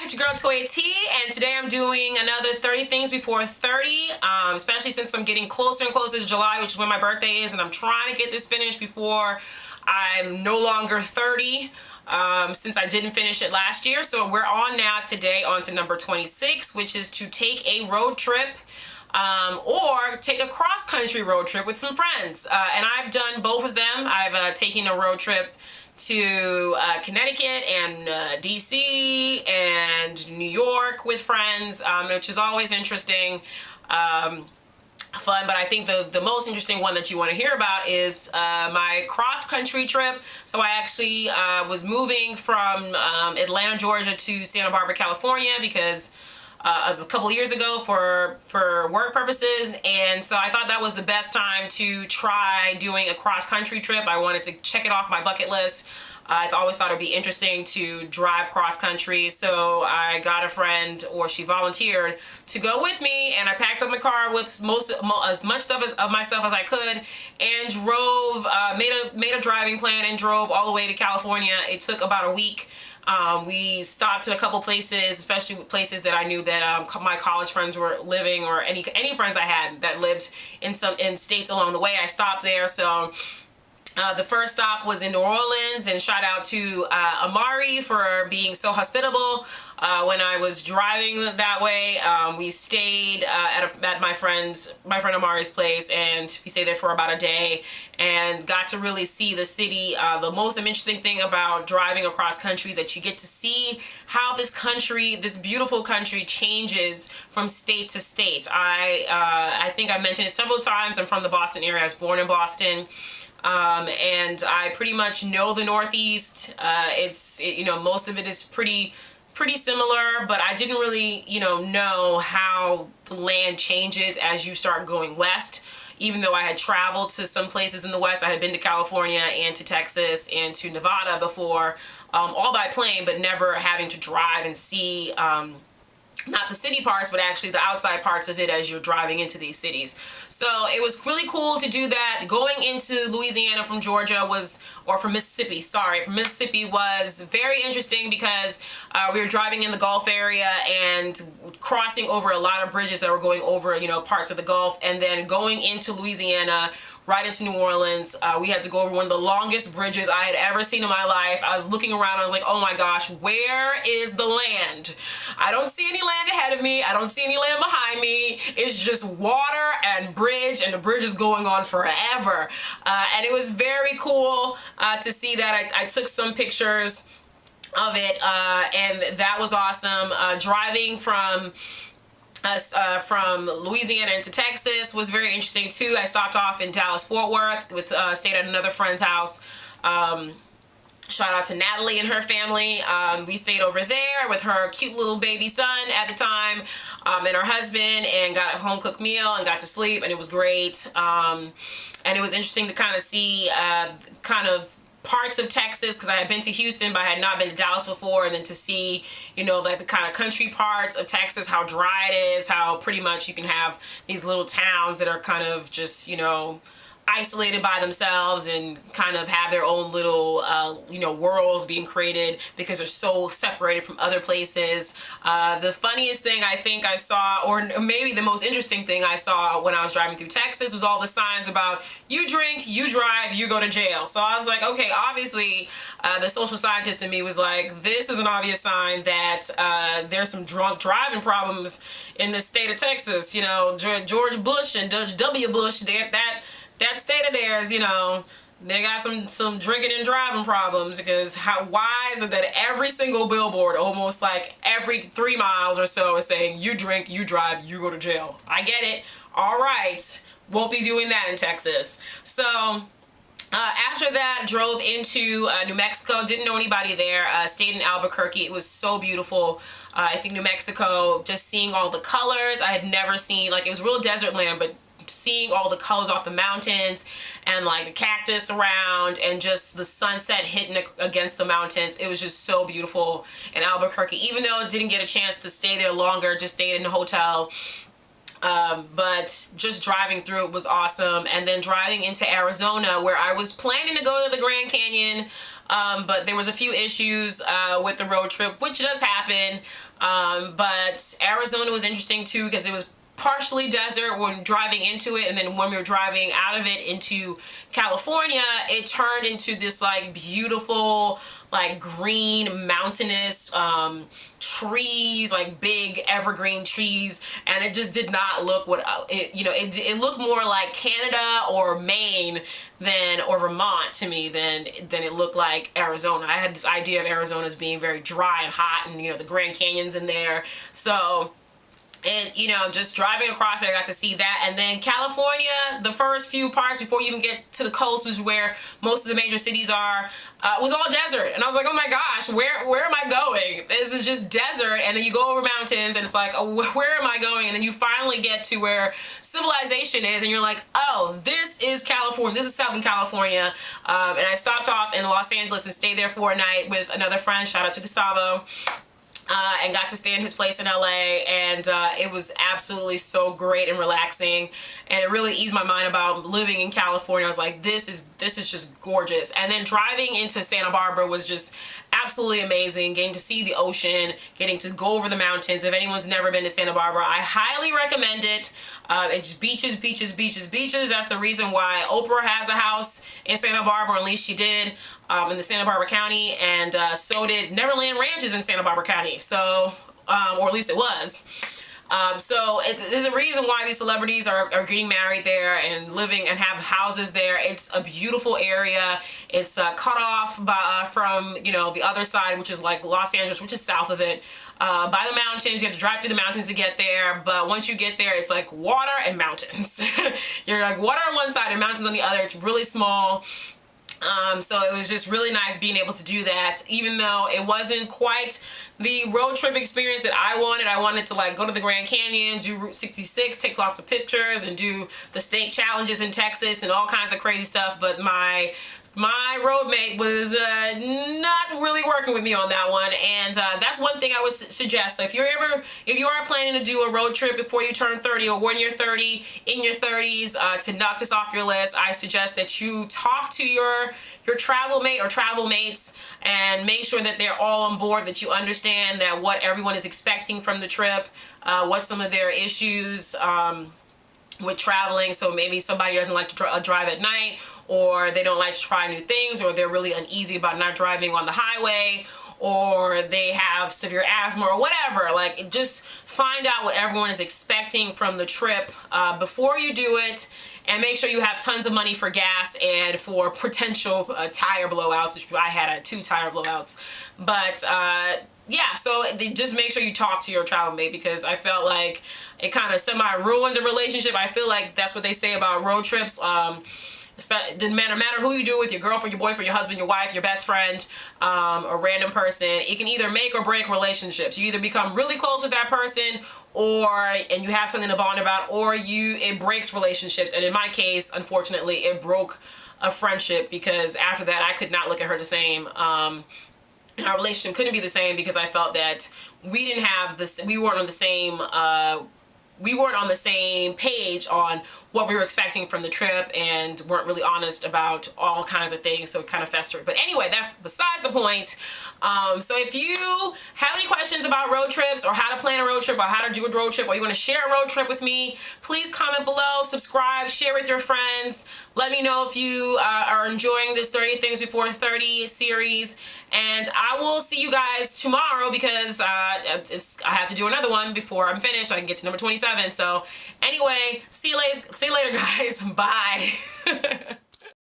It's your girl Toya T, and today I'm doing another 30 things before 30, especially since I'm getting closer and closer to July, which is when my birthday is, and I'm trying to get this finished before I'm no longer 30, since I didn't finish it last year. So we're on now today on to number 26, which is to take a road trip or take a cross-country road trip with some friends. And I've done both of them. I've taken a road trip to Connecticut and DC and New York with friends, which is always interesting, fun. But I think the most interesting one that you want to hear about is my cross-country trip. So I actually was moving from Atlanta, Georgia to Santa Barbara, California, because a couple years ago for work purposes, and so I thought that was the best time to try doing a cross-country trip. I wanted to check it off my bucket list. I've always thought it'd be interesting to drive cross-country, so I got a friend, or she volunteered, to go with me, and I packed up my car with as much stuff of my stuff as I could, and drove, made a driving plan and drove all the way to California. It took about a week. We stopped at a couple places, especially places that I knew that my college friends were living, or any friends I had that lived in states along the way. I stopped there. So the first stop was in New Orleans, and shout out to Amari for being so hospitable. When I was driving that way, we stayed at my friend Amari's place, and we stayed there for about a day and got to really see the city. The most interesting thing about driving across country is that you get to see how this country, this beautiful country, changes from state to state. I think I've mentioned it several times. I'm from the Boston area. I was born in Boston. And I pretty much know the Northeast. Most of it is pretty similar, but I didn't really, know how the land changes as you start going west. Even though I had traveled to some places in the West, I had been to California and to Texas and to Nevada before, all by plane, but never having to drive and see, not the city parts, but actually the outside parts of it as you're driving into these cities. So it was really cool to do that. Going into Louisiana from Georgia from Mississippi, from Mississippi was very interesting because we were driving in the Gulf area and crossing over a lot of bridges that were going over, parts of the Gulf, and then going into Louisiana, right into New Orleans. We had to go over one of the longest bridges I had ever seen in my life. I was looking around, I was like, oh my gosh, where is the land? I don't see any land ahead of me. I don't see any land behind me. It's just water and bridge, and the bridge is going on forever. And it was very cool to see that. I took some pictures of it, and that was awesome. Driving from Louisiana into Texas was very interesting too. I stopped off in Dallas-Fort Worth stayed at another friend's house. Shout out to Natalie and her family. We stayed over there with her cute little baby son at the time, and her husband, and got a home cooked meal and got to sleep, and it was great. And it was interesting to kind of see parts of Texas, because I had been to Houston, but I had not been to Dallas before, and then to see, like the kind of country parts of Texas, how dry it is, how pretty much you can have these little towns that are kind of just, isolated by themselves and kind of have their own little, worlds being created because they're so separated from other places. The funniest thing I think I saw, or maybe the most interesting thing I saw when I was driving through Texas, was all the signs about you drink, you drive, you go to jail. So I was like, okay, obviously the social scientist in me was like, this is an obvious sign that there's some drunk driving problems in the state of Texas. George Bush and Judge W. Bush, that state of theirs, they got some drinking and driving problems, because why is it that every single billboard, almost like every 3 miles or so, is saying you drink, you drive, you go to jail? I get it. All right. Won't be doing that in Texas. So after that, drove into New Mexico. Didn't know anybody there. Stayed in Albuquerque. It was so beautiful. I think New Mexico, just seeing all the colors I had never seen. Like, it was real desert land, but seeing all the colors off the mountains and like the cactus around, and just the sunset hitting against the mountains. It was just so beautiful in Albuquerque. Even though I didn't get a chance to stay there longer, just stayed in a hotel. But just driving through it was awesome. And then driving into Arizona, where I was planning to go to the Grand Canyon, but there was a few issues with the road trip, which does happen. But Arizona was interesting too because it was partially desert when driving into it, and then when we were driving out of it into California, it turned into this like beautiful, like green mountainous trees, like big evergreen trees, and it just did not look what it, you know, it looked more like Canada or Maine than, or Vermont to me, than it looked like Arizona. I had this idea of Arizona as being very dry and hot, and you know, the Grand Canyon's in there. So, and you know, just driving across it, I got to see that. And then California, the first few parts before you even get to the coast, is where most of the major cities are, was all desert. And I was like, oh my gosh, where am I going? This is just desert. And then you go over mountains and it's like, oh, where am I going? And then you finally get to where civilization is, and you're like, oh, this is California. This is Southern California. And I stopped off in Los Angeles and stayed there for a night with another friend. Shout out to Gustavo. And got to stay in his place in LA, and it was absolutely so great and relaxing, and it really eased my mind about living in California. I was like, this is just gorgeous. And then driving into Santa Barbara was just absolutely amazing, getting to see the ocean, getting to go over the mountains. If anyone's never been to Santa Barbara, I highly recommend it. It's beaches, beaches, beaches, beaches. That's the reason why Oprah has a house in Santa Barbara, or at least she did, in the Santa Barbara County, and so did Neverland Ranches in Santa Barbara County. So, or at least it was. So there's a reason why these celebrities are getting married there and living and have houses there. It's a beautiful area. It's cut off by, from, you know, the other side, which is like Los Angeles, which is south of it, by the mountains. You have to drive through the mountains to get there. But once you get there, it's like water and mountains. You're like water on one side and mountains on the other. It's really small. So it was just really nice being able to do that, even though it wasn't quite the road trip experience that I wanted. I wanted to like go to the Grand Canyon, do Route 66, take lots of pictures, and do the state challenges in Texas and all kinds of crazy stuff. But my road mate was not really working with me on that one, and that's one thing I would suggest. So if you are planning to do a road trip before you turn 30, or when you're 30, in your 30s, to knock this off your list, I suggest that you talk to your travel mate or travel mates and make sure that they're all on board, that you understand that what everyone is expecting from the trip, what some of their issues with traveling. So maybe somebody doesn't like to drive at night, or they don't like to try new things, or they're really uneasy about not driving on the highway, or they have severe asthma or whatever. Like, just find out what everyone is expecting from the trip before you do it, and make sure you have tons of money for gas and for potential tire blowouts, which I had 2 tire blowouts. But yeah, so just make sure you talk to your travel mate, because I felt like it kind of semi-ruined the relationship. I feel like that's what they say about road trips. It doesn't matter who you do with, your girlfriend, your boyfriend, your husband, your wife, your best friend, a random person. It can either make or break relationships. You either become really close with that person, and you have something to bond about, or it breaks relationships. And in my case, unfortunately, it broke a friendship, because after that, I could not look at her the same. And our relationship couldn't be the same, because I felt that we weren't on the same page on what we were expecting from the trip, and weren't really honest about all kinds of things, so it kind of festered. But anyway, that's besides the point. So if you have any questions about road trips, or how to plan a road trip, or how to do a road trip, or you want to share a road trip with me, please comment below, subscribe, share with your friends. Let me know if you are enjoying this 30 Things Before 30 series, and I will see you guys tomorrow, because I have to do another one before I'm finished so I can get to number 27. So anyway, see you later guys. Bye.